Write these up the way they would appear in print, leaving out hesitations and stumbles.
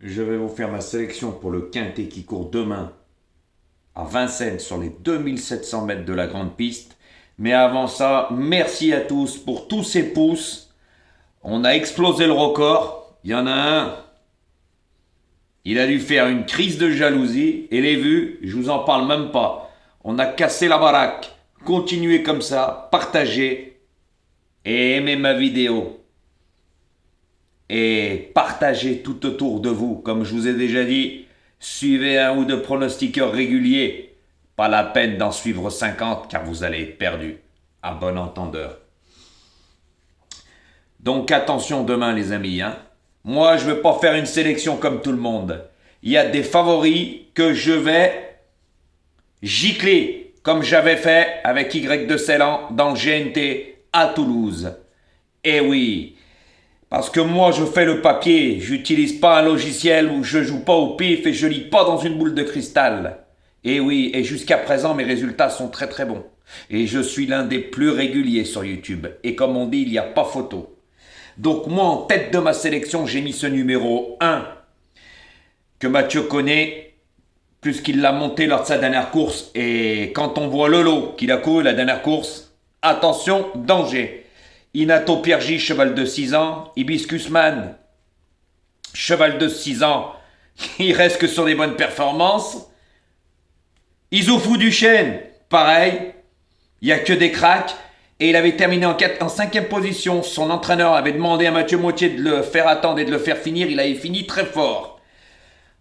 Je vais vous faire ma sélection pour le quintet qui court demain à Vincennes sur les 2700 mètres de la grande piste. Mais avant ça, merci à tous pour tous ces pouces. On a explosé le record. Il y en a un, il a dû faire une crise de jalousie. Et les vues, je vous en parle même pas. On a cassé la baraque. Continuez comme ça, partagez et aimez ma vidéo. Et partagez tout autour de vous. Comme je vous ai déjà dit, suivez un ou deux pronostiqueurs réguliers. Pas la peine d'en suivre 50 car vous allez être perdu. À bon entendeur. Donc attention demain les amis. Moi je ne vais pas faire une sélection comme tout le monde. Il y a des favoris que je vais gicler comme j'avais fait avec Y de Ceylan dans le GNT à Toulouse. Eh oui, parce que moi je fais le papier, j'utilise pas un logiciel où je joue pas au pif et je lis pas dans une boule de cristal. Et oui, et jusqu'à présent mes résultats sont très très bons. Et je suis l'un des plus réguliers sur YouTube. Et comme on dit, il n'y a pas photo. Donc moi en tête de ma sélection, j'ai mis ce numéro 1 que Mathieu connaît puisqu'il l'a monté lors de sa dernière course. Et quand on voit le lot qu'il a couru la dernière course, attention, danger. Inato Piergi, cheval de 6 ans. Hibiscus Man, cheval de 6 ans. Il reste que sur des bonnes performances. Isoufou Duchesne, pareil. Il n'y a que des cracks. Et il avait terminé en 5e position. Son entraîneur avait demandé à Mathieu Mautier de le faire attendre et de le faire finir. Il avait fini très fort.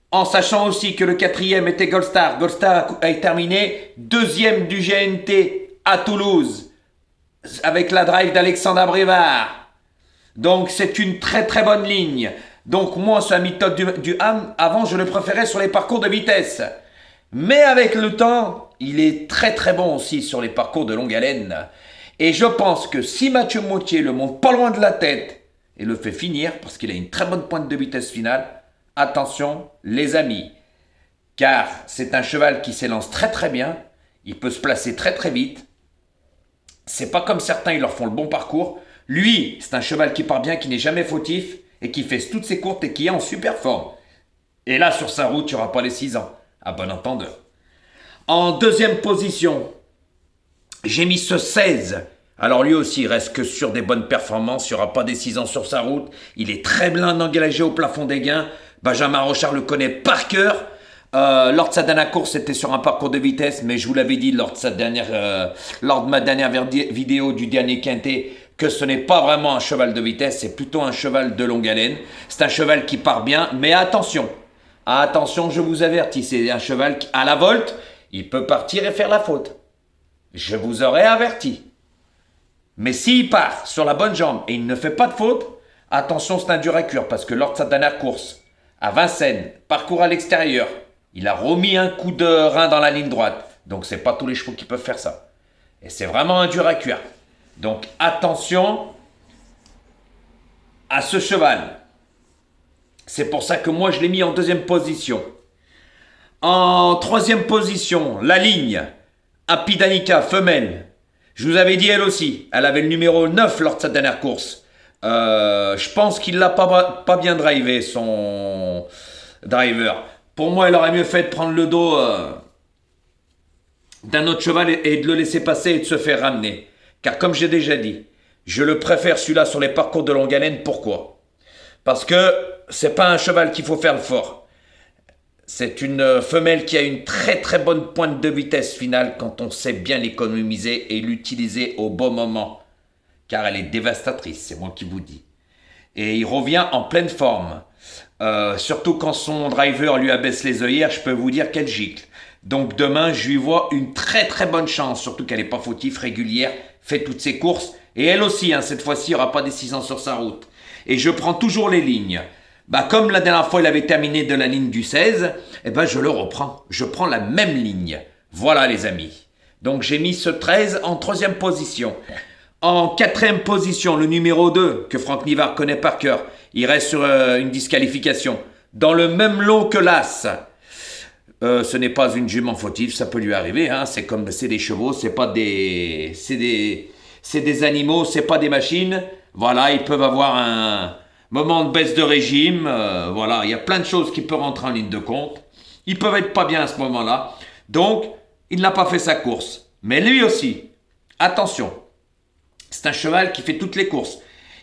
En sachant aussi que le 4e était Goldstar. Goldstar a terminé 2e du GNT à Toulouse. Avec la drive d'Alexandre Brévard. Donc c'est une très très bonne ligne. Donc moi sur la méthode du ham, avant je le préférais sur les parcours de vitesse. Mais avec le temps, il est très très bon aussi sur les parcours de longue haleine. Et je pense que si Mathieu Mautier le monte pas loin de la tête et le fait finir, parce qu'il a une très bonne pointe de vitesse finale, attention les amis. Car c'est un cheval qui s'élance très très bien, il peut se placer très très vite. C'est pas comme certains, ils leur font le bon parcours. Lui, c'est un cheval qui part bien, qui n'est jamais fautif et qui fait toutes ses courtes et qui est en super forme. Et là, sur sa route, il n'y aura pas les 6 ans. À bon entendeur. En deuxième position, j'ai mis ce 16. Alors lui aussi, il reste que sur des bonnes performances. Il n'y aura pas des 6 ans sur sa route. Il est très bien engagé au plafond des gains. Benjamin Rochard le connaît par cœur. Lors de sa dernière course, c'était sur un parcours de vitesse, mais je vous l'avais dit lors de ma dernière vidéo du dernier quintet, que ce n'est pas vraiment un cheval de vitesse, c'est plutôt un cheval de longue haleine. C'est un cheval qui part bien, mais attention, je vous avertis, c'est un cheval qui, à la volte, il peut partir et faire la faute. Je vous aurais averti. Mais s'il part sur la bonne jambe et il ne fait pas de faute, attention, c'est un dur à cuire, parce que lors de sa dernière course, à Vincennes, parcours à l'extérieur, il a remis un coup de rein dans la ligne droite. Donc c'est pas tous les chevaux qui peuvent faire ça. Et c'est vraiment un dur à cuire. Donc attention à ce cheval. C'est pour ça que moi je l'ai mis en deuxième position. En troisième position, la ligne. Happy Danica, femelle. Je vous avais dit elle aussi. Elle avait le numéro 9 lors de sa dernière course. Je pense qu'il l'a pas bien drivé, son driver. Pour moi, elle aurait mieux fait de prendre le dos d'un autre cheval et de le laisser passer et de se faire ramener. Car comme j'ai déjà dit, je le préfère celui-là sur les parcours de longue haleine. Pourquoi? Parce que c'est pas un cheval qu'il faut faire le fort. C'est une femelle qui a une très très bonne pointe de vitesse finale quand on sait bien l'économiser et l'utiliser au bon moment. Car elle est dévastatrice, c'est moi qui vous dis. Et il revient en pleine forme. Surtout quand son driver lui abaisse les œillères, je peux vous dire qu'elle gicle. Donc demain, je lui vois une très très bonne chance, surtout qu'elle n'est pas fautive, régulière, fait toutes ses courses. Et elle aussi, cette fois-ci, il n'y aura pas des 6 ans sur sa route. Et je prends toujours les lignes. Comme la dernière fois, il avait terminé de la ligne du 16, je le reprends. Je prends la même ligne. Voilà les amis. Donc j'ai mis ce 13 en 3e position. En 4e position, le numéro 2, que Franck Nivard connaît par cœur. Il reste sur une disqualification. Dans le même lot que l'As. Ce n'est pas une jument fautive, ça peut lui arriver. C'est des chevaux, c'est des animaux, c'est pas des machines. Voilà, ils peuvent avoir moment de baisse de régime, voilà, il y a plein de choses qui peuvent rentrer en ligne de compte. Ils peuvent être pas bien à ce moment-là. Donc, il n'a pas fait sa course. Mais lui aussi, attention, c'est un cheval qui fait toutes les courses.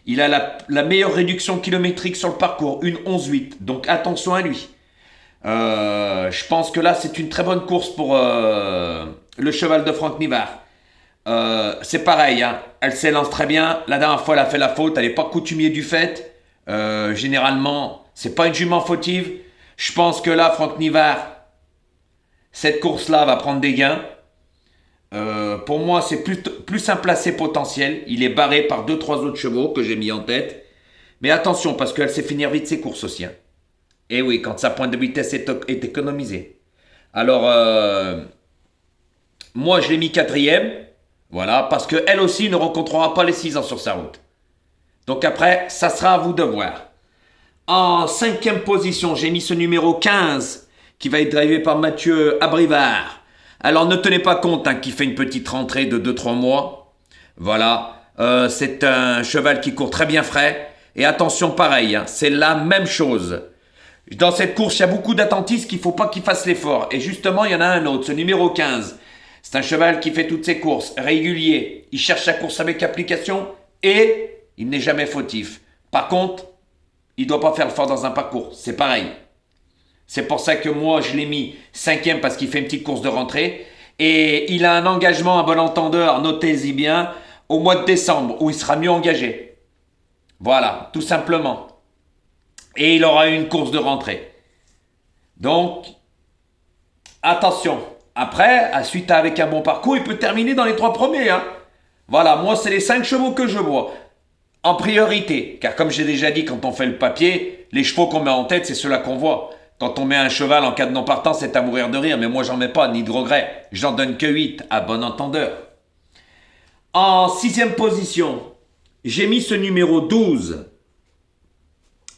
Il a la meilleure réduction kilométrique sur le parcours, une 11,8. Donc attention à lui. Je pense que là, c'est une très bonne course pour le cheval de Franck Nivard. C'est pareil, hein. Elle s'élance très bien. La dernière fois, elle a fait la faute. Elle n'est pas coutumier du fait. Généralement, c'est pas une jument fautive. Je pense que là, Franck Nivard, cette course-là va prendre des gains. Pour moi, c'est plus un placé potentiel. Il est barré par 2-3 autres chevaux que j'ai mis en tête. Mais attention, parce qu'elle sait finir vite ses courses aussi, hein. Et oui, quand sa pointe de vitesse est économisée. Alors, moi, je l'ai mis quatrième. Voilà, parce qu'elle aussi ne rencontrera pas les 6 ans sur sa route. Donc après, ça sera à vous de voir. En cinquième position, j'ai mis ce numéro 15, qui va être drivé par Mathieu Abrivard. Alors ne tenez pas compte qu'il fait une petite rentrée de 2-3 mois. Voilà, c'est un cheval qui court très bien frais. Et attention, pareil, hein, c'est la même chose. Dans cette course, il y a beaucoup d'attentistes qu'il ne faut pas qu'il fasse l'effort. Et justement, il y en a un autre, ce numéro 15. C'est un cheval qui fait toutes ses courses, régulier. Il cherche sa course avec application et il n'est jamais fautif. Par contre, il ne doit pas faire le fort dans un parcours. C'est pareil. C'est pour ça que moi, je l'ai mis cinquième parce qu'il fait une petite course de rentrée. Et il a un engagement, un bon entendeur, notez-y bien, au mois de décembre, où il sera mieux engagé. Voilà, tout simplement. Et il aura une course de rentrée. Donc, attention. Après, suite avec un bon parcours, il peut terminer dans les 3 premiers. Hein. Voilà, moi, c'est les 5 chevaux que je vois. En priorité. Car comme j'ai déjà dit, quand on fait le papier, les chevaux qu'on met en tête, c'est ceux-là qu'on voit. Quand on met un cheval en cas de non-partant, c'est à mourir de rire. Mais moi, j'en mets pas, ni de regret. J'en donne que 8, à bon entendeur. En 6e position, j'ai mis ce numéro 12,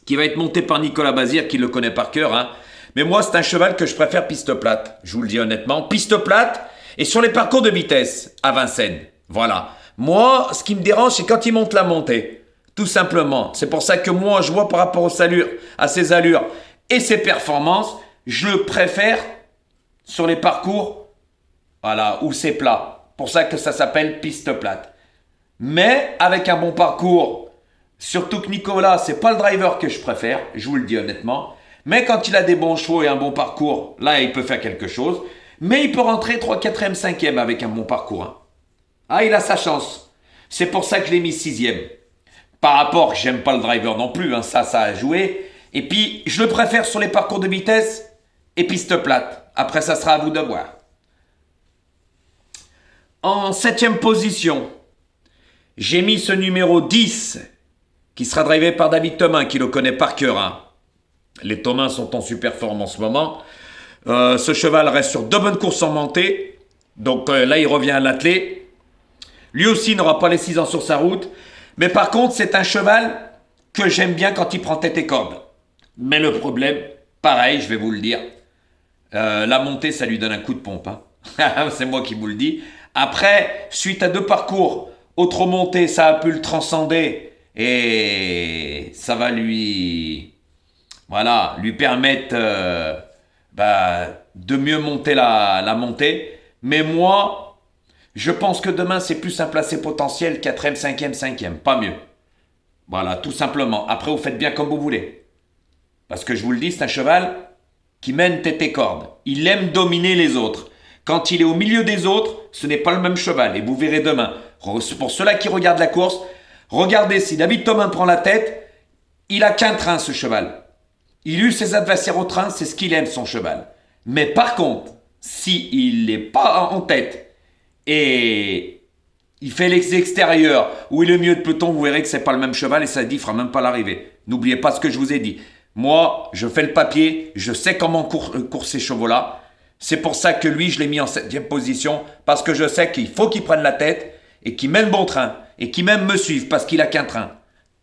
qui va être monté par Nicolas Bazir, qui le connaît par cœur. Hein. Mais moi, c'est un cheval que je préfère piste plate. Je vous le dis honnêtement. Piste plate et sur les parcours de vitesse à Vincennes. Voilà. Moi, ce qui me dérange, c'est quand il monte la montée. Tout simplement. C'est pour ça que moi, je vois par rapport à ses allures et ses performances, je le préfère sur les parcours, voilà, où c'est plat. Pour ça que ça s'appelle piste plate. Mais avec un bon parcours, surtout que Nicolas, c'est pas le driver que je préfère, je vous le dis honnêtement. Mais quand il a des bons chevaux et un bon parcours, là, il peut faire quelque chose. Mais il peut rentrer 3, 4e, 5e avec un bon parcours. Hein. Ah, il a sa chance. C'est pour ça que je l'ai mis 6e. Par rapport, j'aime pas le driver non plus, hein, ça a joué. Et puis, je le préfère sur les parcours de vitesse et piste plate. Après, ça sera à vous de voir. En 7e position, j'ai mis ce numéro 10, qui sera drivé par David Thomas, qui le connaît par cœur. Hein. Les Thomas sont en super forme en ce moment. Ce cheval reste sur 2 bonnes courses en montée. Donc là, il revient à l'attelé. Lui aussi n'aura pas les 6 ans sur sa route. Mais par contre, c'est un cheval que j'aime bien quand il prend tête et corde. Mais le problème, pareil, je vais vous le dire. La montée, ça lui donne un coup de pompe. Hein. C'est moi qui vous le dis. Après, suite à 2 parcours, autre montée, ça a pu le transcender. Et ça va lui permettre de mieux monter la montée. Mais moi, je pense que demain, c'est plus un placé potentiel, 4e, 5e, 5e, pas mieux. Voilà, tout simplement. Après, vous faites bien comme vous voulez. Parce que je vous le dis, c'est un cheval qui mène tête et corde. Il aime dominer les autres. Quand il est au milieu des autres, ce n'est pas le même cheval. Et vous verrez demain. Pour ceux-là qui regardent la course, regardez si David Thomas prend la tête, il a qu'un train, ce cheval. Il use ses adversaires au train, c'est ce qu'il aime, son cheval. Mais par contre, s'il n'est pas en tête et il fait l'extérieur ou il est au milieu de peloton, vous verrez que ce n'est pas le même cheval et ça dit, il ne fera même pas l'arrivée. N'oubliez pas ce que je vous ai dit. Moi, je fais le papier, je sais comment courent ces chevaux-là. C'est pour ça que lui, je l'ai mis en 7e position, parce que je sais qu'il faut qu'il prenne la tête et qu'il met le bon train et qu'il même me suive parce qu'il a qu'un train.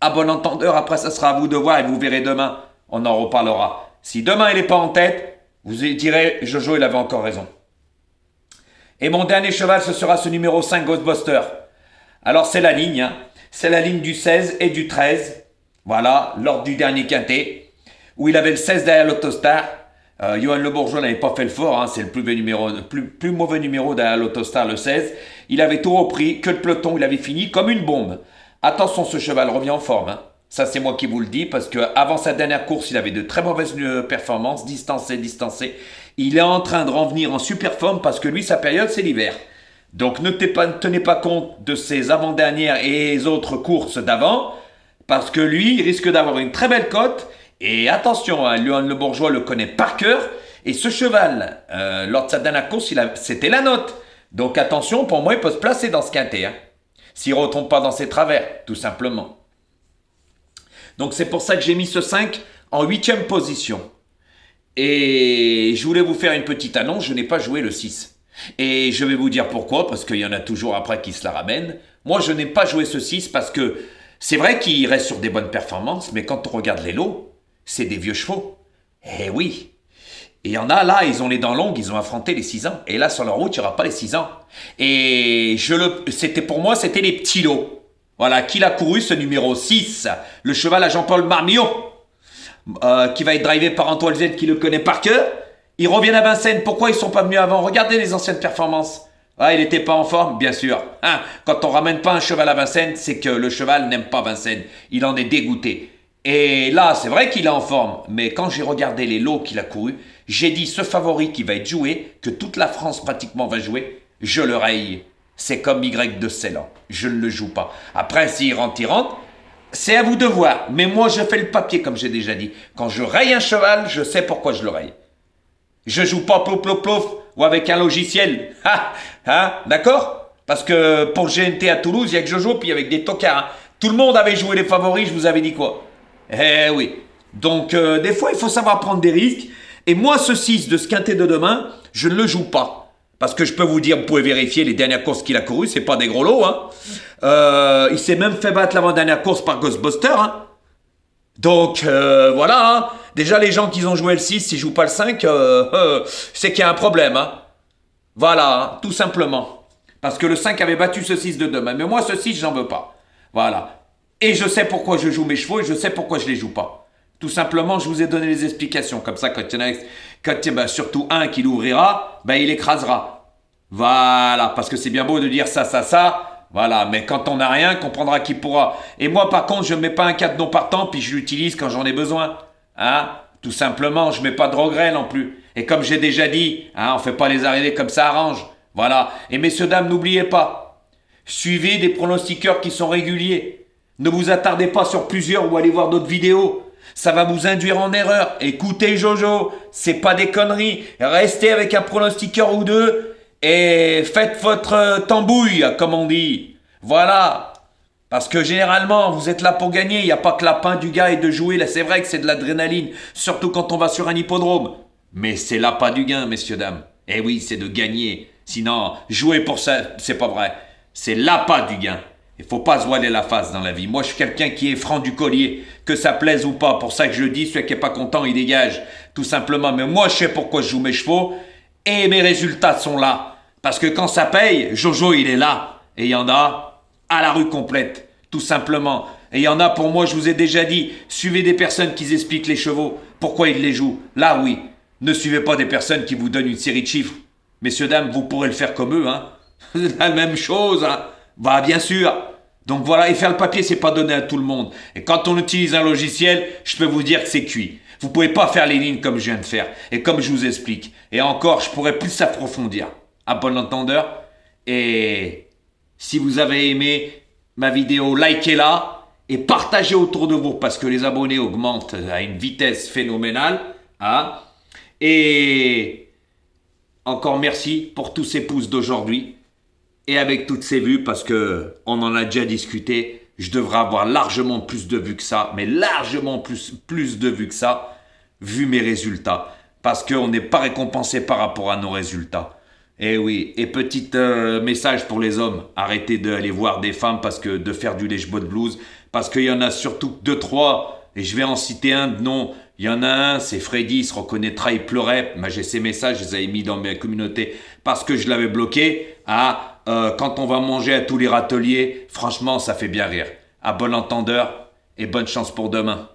À bon entendeur, après, ça sera à vous de voir et vous verrez demain. On en reparlera. Si demain, il n'est pas en tête, vous direz, Jojo, il avait encore raison. Et mon dernier cheval, ce sera ce numéro 5, Ghostbuster. Alors, c'est la ligne. Hein. C'est la ligne du 16 et du 13. Voilà, lors du dernier quintet, où il avait le 16 derrière l'Autostar. Johan Le Bourgeois n'avait pas fait le fort, hein, c'est le plus mauvais numéro derrière l'Autostar, le 16. Il avait tout repris, que le peloton, il avait fini comme une bombe. Attention, ce cheval revient en forme. Hein. Ça, c'est moi qui vous le dis, parce qu'avant sa dernière course, il avait de très mauvaises performances, distancé. Il est en train de revenir en super forme, parce que lui, sa période, c'est l'hiver. Donc, ne tenez pas compte de ses avant-dernières et les autres courses d'avant, parce que lui, il risque d'avoir une très belle cote. Et attention, hein, Johan Le Bourgeois le connaît par cœur. Et ce cheval, lors de sa dernière course, c'était la note. Donc attention, pour moi, il peut se placer dans ce quintet. Hein, s'il ne retombe pas dans ses travers, tout simplement. Donc c'est pour ça que j'ai mis ce 5 en 8e position. Et je voulais vous faire une petite annonce, je n'ai pas joué le 6. Et je vais vous dire pourquoi, parce qu'il y en a toujours après qui se la ramènent. Moi, je n'ai pas joué ce 6 parce que c'est vrai qu'il reste sur des bonnes performances, mais quand on regarde les lots, c'est des vieux chevaux. Eh oui. Et il y en a là, ils ont les dents longues, ils ont affronté les 6 ans. Et là, sur la route, il n'y aura pas les 6 ans. Et pour moi, c'était les petits lots. Voilà, qui l'a couru, ce numéro 6, le cheval à Jean-Paul Marmillon, qui va être drivé par Antoine Z, qui le connaît par cœur. Ils reviennent à Vincennes. Pourquoi ils ne sont pas venus avant? Regardez les anciennes performances. Ah, il n'était pas en forme, bien sûr. Hein, quand on ramène pas un cheval à Vincennes, c'est que le cheval n'aime pas Vincennes. Il en est dégoûté. Et là, c'est vrai qu'il est en forme. Mais quand j'ai regardé les lots qu'il a courus, j'ai dit ce favori qui va être joué, que toute la France pratiquement va jouer, je le raye. C'est comme Y de Ceylan. Je ne le joue pas. Après, s'il rentre, il rentre. C'est à vous de voir. Mais moi, je fais le papier, comme j'ai déjà dit. Quand je raye un cheval, je sais pourquoi je le raye. Je joue pas plouf plouf plouf ou avec un logiciel. D'accord? Parce que pour le GNT à Toulouse, il y a que je joue, puis avec des tocards. Hein. Tout le monde avait joué les favoris, je vous avais dit quoi? Eh oui. Donc, des fois, il faut savoir prendre des risques. Et moi, ce 6 de ce quintet de demain, je ne le joue pas. Parce que je peux vous dire, vous pouvez vérifier les dernières courses qu'il a courues, c'est pas des gros lots. Hein. Il s'est même fait battre l'avant-dernière course par Ghostbuster. Hein. Donc, voilà. Hein. Déjà, les gens qui ont joué le 6, s'ils ne jouent pas le 5, c'est qu'il y a un problème. Hein. Voilà, hein, tout simplement. Parce que le 5 avait battu ce 6 de demain. Mais moi, ce 6, j'en veux pas. Voilà. Et je sais pourquoi je joue mes chevaux et je sais pourquoi je les joue pas. Tout simplement, je vous ai donné les explications. Comme ça, quand il y en a surtout un qui l'ouvrira, il écrasera. Voilà, parce que c'est bien beau de dire ça. Voilà, mais quand on n'a rien, on comprendra qui pourra. Et moi, par contre, je ne mets pas un 4 non partant, puis je l'utilise quand j'en ai besoin. Hein? Tout simplement, je ne mets pas de regret non plus. Et comme j'ai déjà dit, hein, on ne fait pas les arrivées comme ça arrange. Voilà. Et messieurs, dames, n'oubliez pas, suivez des pronostiqueurs qui sont réguliers. Ne vous attardez pas sur plusieurs ou allez voir d'autres vidéos. Ça va vous induire en erreur. Écoutez Jojo, c'est pas des conneries. Restez avec un pronostiqueur ou deux et faites votre tambouille, comme on dit. Voilà. Parce que généralement, vous êtes là pour gagner. Il n'y a pas que la pain du gars et de jouer. Là, c'est vrai que c'est de l'adrénaline, surtout quand on va sur un hippodrome. Mais c'est l'appât du gain, messieurs, dames. Eh oui, c'est de gagner. Sinon, jouer pour ça, c'est pas vrai. C'est l'appât du gain. Il faut pas se voiler la face dans la vie. Moi, je suis quelqu'un qui est franc du collier. Que ça plaise ou pas. Pour ça que je dis, celui qui est pas content, il dégage. Tout simplement. Mais moi, je sais pourquoi je joue mes chevaux. Et mes résultats sont là. Parce que quand ça paye, Jojo, il est là. Et il y en a à la rue complète. Tout simplement. Et il y en a, pour moi, je vous ai déjà dit, suivez des personnes qui expliquent les chevaux. Pourquoi ils les jouent. Là, oui. Ne suivez pas des personnes qui vous donnent une série de chiffres. Messieurs, dames, vous pourrez le faire comme eux. Hein. La même chose. Hein. Bah, bien sûr. Donc voilà, et faire le papier, c'est pas donné à tout le monde. Et quand on utilise un logiciel, je peux vous dire que c'est cuit. Vous pouvez pas faire les lignes comme je viens de faire. Et comme je vous explique. Et encore, je pourrais plus s'approfondir. À bon entendeur. Et si vous avez aimé ma vidéo, likez-la. Et partagez autour de vous. Parce que les abonnés augmentent à une vitesse phénoménale. Hein. Et encore merci pour tous ces pouces d'aujourd'hui. Et avec toutes ces vues, parce que on en a déjà discuté, je devrais avoir largement plus de vues que ça, mais largement plus de vues que ça, vu mes résultats. Parce qu'on n'est pas récompensé par rapport à nos résultats. Et oui, et petit message pour les hommes, arrêtez d'aller voir des femmes parce que de faire du lèche-botte blues, parce qu'il y en a surtout 2-3, et je vais en citer un de nom. Il y en a un, c'est Freddy, il se reconnaîtra, il pleurait. Mais j'ai ces messages, je les avais mis dans ma communauté parce que je l'avais bloqué. Quand on va manger à tous les râteliers, franchement, ça fait bien rire. À bon entendeur, et bonne chance pour demain.